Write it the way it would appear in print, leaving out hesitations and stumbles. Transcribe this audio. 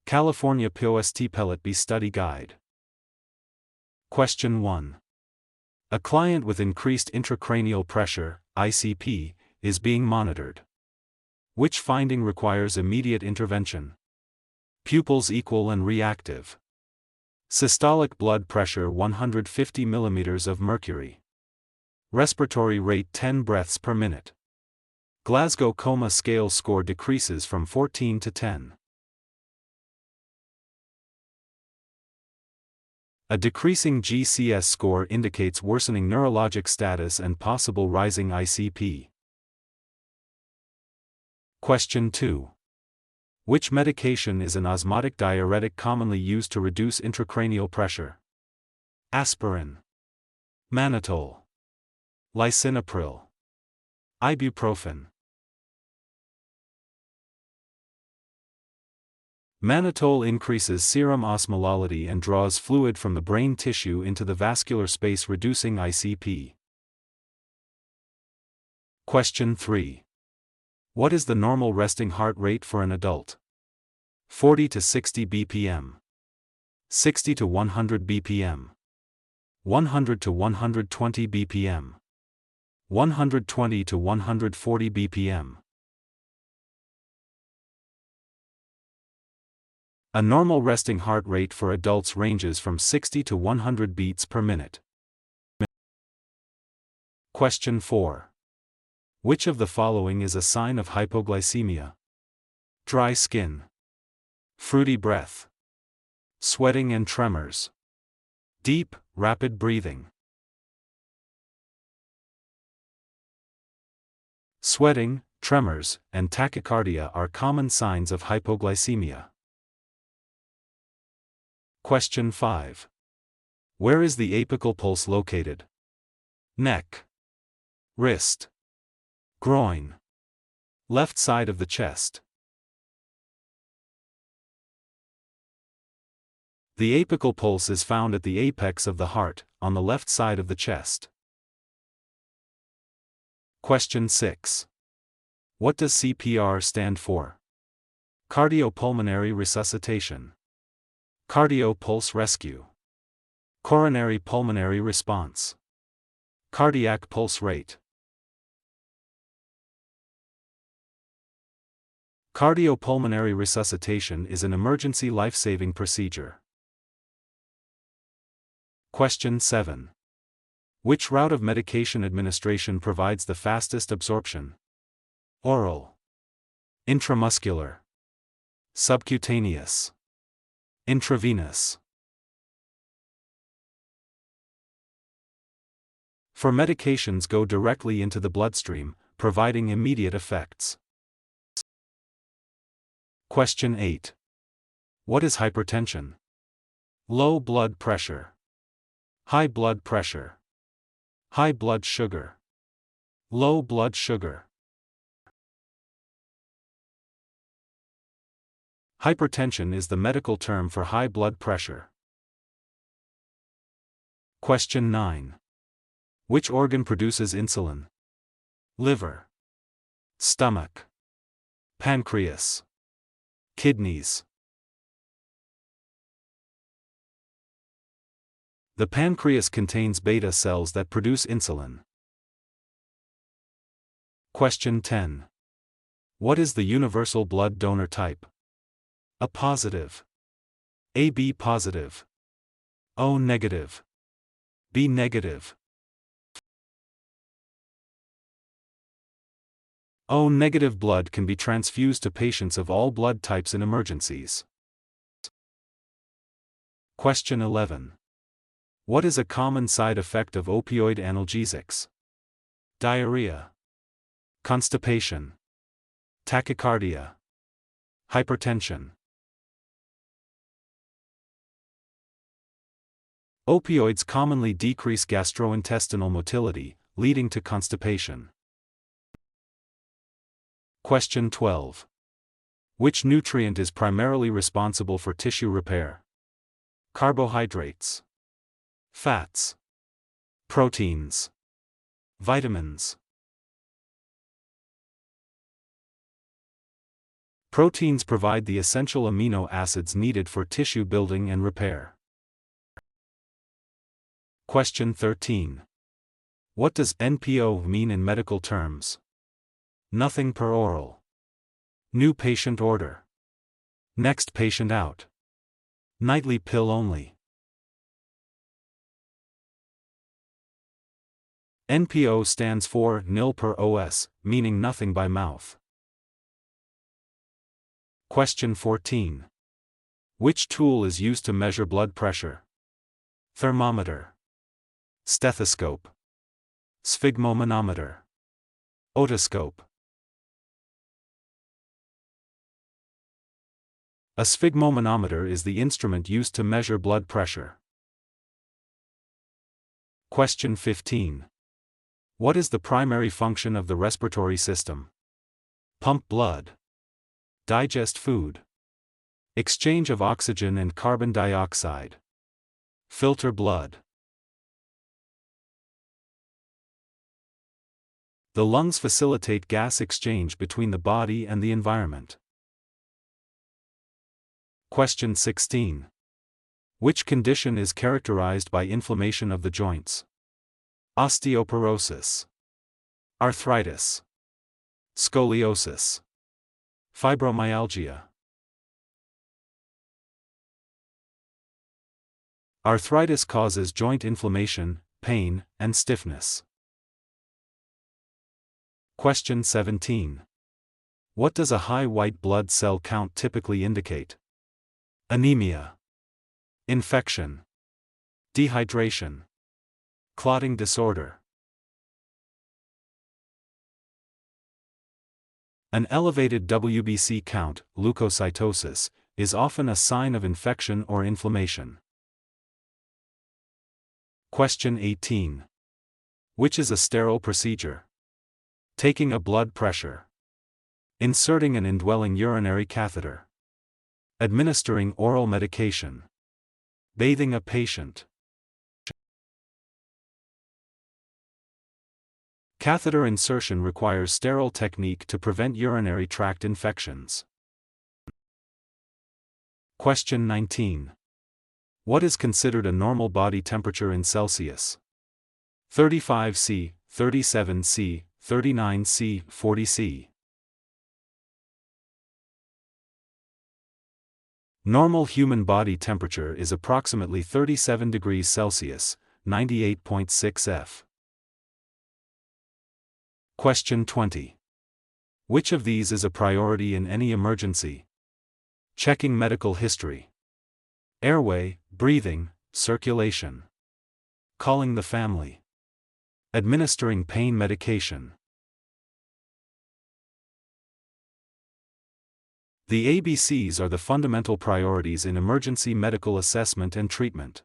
California POST PELLETB Study Guide. Question 1. A client with increased intracranial pressure, ICP, is being monitored. Which finding requires immediate intervention? Pupils equal and reactive. Systolic blood pressure 150 mm of mercury. Respiratory rate 10 breaths per minute. Glasgow Coma Scale score decreases from 14 to 10. A decreasing GCS score indicates worsening neurologic status and possible rising ICP. Question 2. Which medication is an osmotic diuretic commonly used to reduce intracranial pressure? Aspirin, mannitol, lisinopril, ibuprofen. Mannitol increases serum osmolality and draws fluid from the brain tissue into the vascular space, reducing ICP. Question 3. What is the normal resting heart rate for an adult? 40 to 60 bpm, 60 to 100 bpm, 100 to 120 bpm, 120 to 140 bpm. A normal resting heart rate for adults ranges from 60 to 100 beats per minute. Question 4. Which of the following is a sign of hypoglycemia? Dry skin, fruity breath, sweating and tremors, deep, rapid breathing. Sweating, tremors, and tachycardia are common signs of hypoglycemia. Question 5. Where is the apical pulse located? Neck, wrist, groin, left side of the chest. The apical pulse is found at the apex of the heart, on the left side of the chest. Question 6. What does CPR stand for? Cardiopulmonary resuscitation, cardio pulse rescue, coronary pulmonary response, cardiac pulse rate. Cardiopulmonary resuscitation is an emergency life-saving procedure. Question 7. Which route of medication administration provides the fastest absorption? Oral, intramuscular, subcutaneous, intravenous. For medications go directly into the bloodstream, providing immediate effects. Question 8. What is hypertension? Low blood pressure, high blood pressure, high blood sugar, low blood sugar. Hypertension is the medical term for high blood pressure. Question 9. Which organ produces insulin? Liver, stomach, pancreas, kidneys. The pancreas contains beta cells that produce insulin. Question 10. What is the universal blood donor type? A positive, AB positive, O negative, B negative. O negative blood can be transfused to patients of all blood types in emergencies. Question 11. What is a common side effect of opioid analgesics? Diarrhea, constipation, tachycardia, hypertension. Opioids commonly decrease gastrointestinal motility, leading to constipation. Question 12. Which nutrient is primarily responsible for tissue repair? Carbohydrates, fats, proteins, vitamins. Proteins provide the essential amino acids needed for tissue building and repair. Question 13. What does NPO mean in medical terms? Nothing per oral. New patient order. Next patient out. Nightly pill only. NPO stands for nil per os, meaning nothing by mouth. Question 14. Which tool is used to measure blood pressure? Thermometer. Stethoscope. Sphygmomanometer. Otoscope. A sphygmomanometer is the instrument used to measure blood pressure. Question 15. What is the primary function of the respiratory system? Pump blood. Digest food. Exchange of oxygen and carbon dioxide. Filter blood. The lungs facilitate gas exchange between the body and the environment. Question 16. Which condition is characterized by inflammation of the joints? Osteoporosis. Arthritis. Scoliosis. Fibromyalgia. Arthritis causes joint inflammation, pain, and stiffness. Question 17. What does a high white blood cell count typically indicate? Anemia. Infection. Dehydration. Clotting disorder. An elevated WBC count, leukocytosis, is often a sign of infection or inflammation. Question 18. Which is a sterile procedure? Taking a blood pressure. Inserting an indwelling urinary catheter. Administering oral medication. Bathing a patient. Catheter insertion requires sterile technique to prevent urinary tract infections. Question 19. What is considered a normal body temperature in Celsius? 35 C, 37 C, 39 C, 40 C. Normal human body temperature is approximately 37 degrees Celsius, 98.6 F. Question 20. Which of these is a priority in any emergency? Checking medical history. Airway, breathing, circulation. Calling the family. Administering pain medication. The ABCs are the fundamental priorities in emergency medical assessment and treatment.